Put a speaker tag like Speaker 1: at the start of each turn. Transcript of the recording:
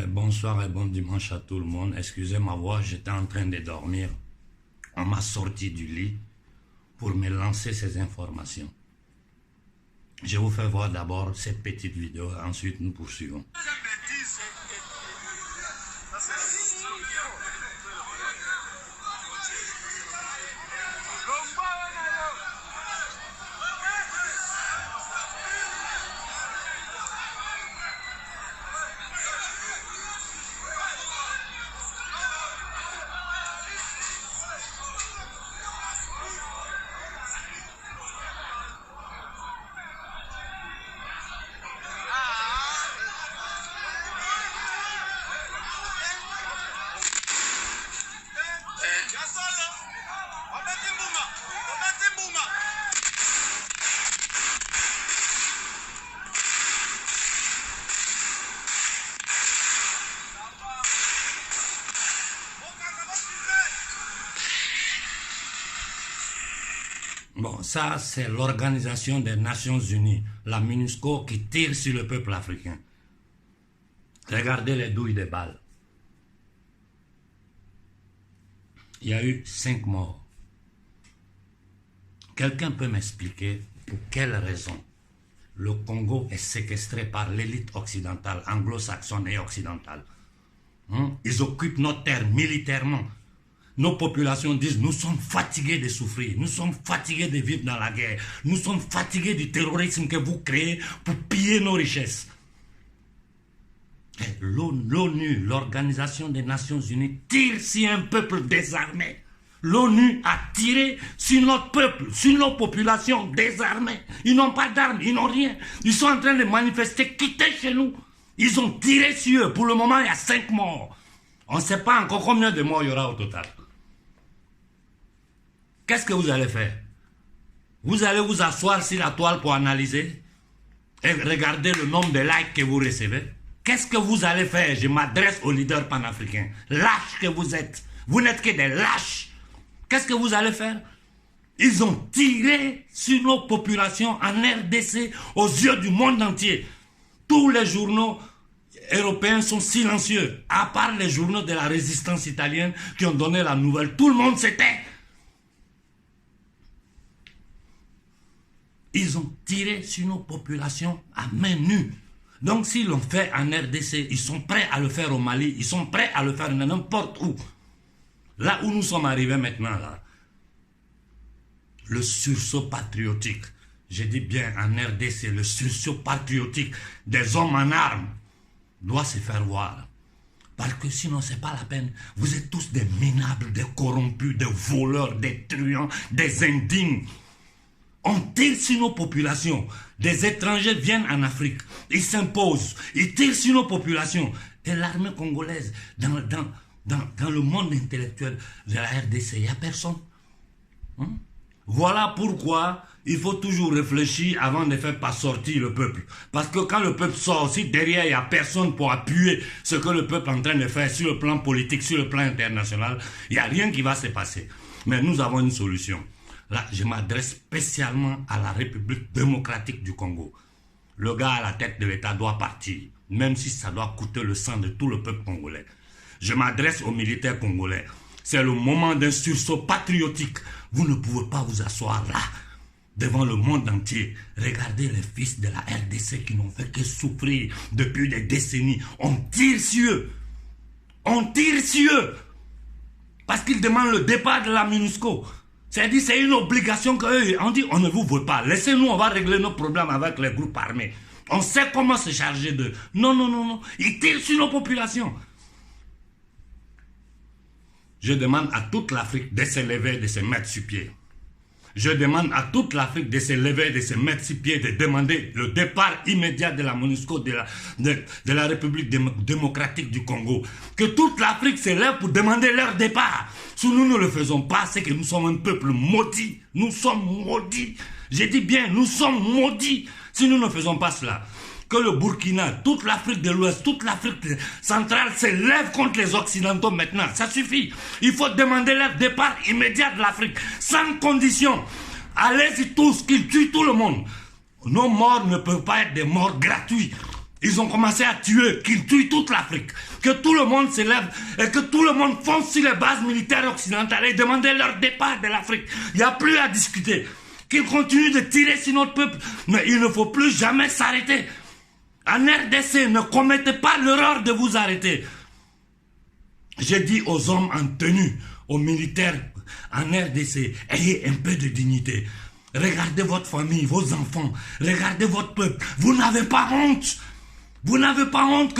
Speaker 1: Bonsoir et bon dimanche à tout le monde. Excusez ma voix, j'étais en train de dormir. On m'a sorti du lit pour me lancer ces informations. Je vous fais voir d'abord cette petite vidéo, ensuite nous poursuivons. Bon, ça c'est l'Organisation des Nations Unies, la MINUSCO, qui tire sur le peuple africain. Regardez les douilles des balles. Il y a eu 5 morts. Quelqu'un peut m'expliquer pour quelle raison le Congo est séquestré par l'élite occidentale, anglo-saxonne et occidentale? Ils occupent notre terre militairement. Nos populations disent, nous sommes fatigués de souffrir, nous sommes fatigués de vivre dans la guerre, nous sommes fatigués du terrorisme que vous créez pour piller nos richesses. L'ONU, l'Organisation des Nations Unies, tire sur un peuple désarmé. L'ONU a tiré sur notre peuple, sur nos populations désarmées. Ils n'ont pas d'armes, ils n'ont rien. Ils sont en train de manifester, quitter chez nous. Ils ont tiré sur eux. Pour le moment, il y a 5 morts. On ne sait pas encore combien de morts il y aura au total. Qu'est-ce que vous allez faire? Vous allez vous asseoir sur la toile pour analyser et regarder le nombre de likes que vous recevez. Qu'est-ce que vous allez faire? Je m'adresse aux leaders panafricains. Lâches que vous êtes. Vous n'êtes que des lâches. Qu'est-ce que vous allez faire? Ils ont tiré sur nos populations en RDC aux yeux du monde entier. Tous les journaux européens sont silencieux, à part les journaux de la résistance italienne qui ont donné la nouvelle. Tout le monde se tait. Ils ont tiré sur nos populations à main nue. Donc s'ils l'ont fait en RDC, ils sont prêts à le faire au Mali, ils sont prêts à le faire n'importe où. Là où nous sommes arrivés maintenant, là, le sursaut patriotique, je dis bien en RDC, le sursaut patriotique des hommes en armes doit se faire voir. Parce que sinon, ce n'est pas la peine. Vous êtes tous des minables, des corrompus, des voleurs, des truands, des indignes. On tire sur nos populations. Des étrangers viennent en Afrique. Ils s'imposent. Ils tirent sur nos populations. Et l'armée congolaise, dans le monde intellectuel de la RDC, il n'y a personne. Voilà pourquoi il faut toujours réfléchir avant de faire pas sortir le peuple. Parce que quand le peuple sort, si derrière il n'y a personne pour appuyer ce que le peuple est en train de faire sur le plan politique, sur le plan international, il n'y a rien qui va se passer. Mais nous avons une solution. Là, je m'adresse spécialement à la République démocratique du Congo. Le gars à la tête de l'État doit partir, même si ça doit coûter le sang de tout le peuple congolais. Je m'adresse aux militaires congolais. C'est le moment d'un sursaut patriotique. Vous ne pouvez pas vous asseoir là, devant le monde entier. Regardez les fils de la RDC qui n'ont fait que souffrir depuis des décennies. On tire sur eux. On tire sur eux. Parce qu'ils demandent le départ de la MINUSCO. C'est-à-dire c'est une obligation qu'eux, on dit on ne vous veut pas. Laissez-nous, on va régler nos problèmes avec les groupes armés. On sait comment se charger d'eux. Non, non, non, non. Ils tirent sur nos populations. Je demande à toute l'Afrique de se lever, de se mettre sur pied. Je demande à toute l'Afrique de se lever, de se mettre sur pied, de demander le départ immédiat de la MONUSCO, de la République démocratique du Congo. Que toute l'Afrique se lève pour demander leur départ. Si nous ne le faisons pas, c'est que nous sommes un peuple maudit. Nous sommes maudits. Je dis bien, nous sommes maudits si nous ne faisons pas cela. Que le Burkina, toute l'Afrique de l'Ouest, toute l'Afrique centrale se lève contre les Occidentaux maintenant. Ça suffit. Il faut demander leur départ immédiat de l'Afrique, sans condition. Allez-y tous, qu'ils tuent tout le monde. Nos morts ne peuvent pas être des morts gratuits. Ils ont commencé à tuer, qu'ils tuent toute l'Afrique. Que tout le monde s'élève et que tout le monde fonce sur les bases militaires occidentales et demander leur départ de l'Afrique. Il n'y a plus à discuter. Qu'ils continuent de tirer sur notre peuple. Mais il ne faut plus jamais s'arrêter. En RDC, ne commettez pas l'erreur de vous arrêter. J'ai dit aux hommes en tenue, aux militaires en RDC, ayez un peu de dignité. Regardez votre famille, vos enfants, regardez votre peuple. Vous n'avez pas honte. Vous n'avez pas honte que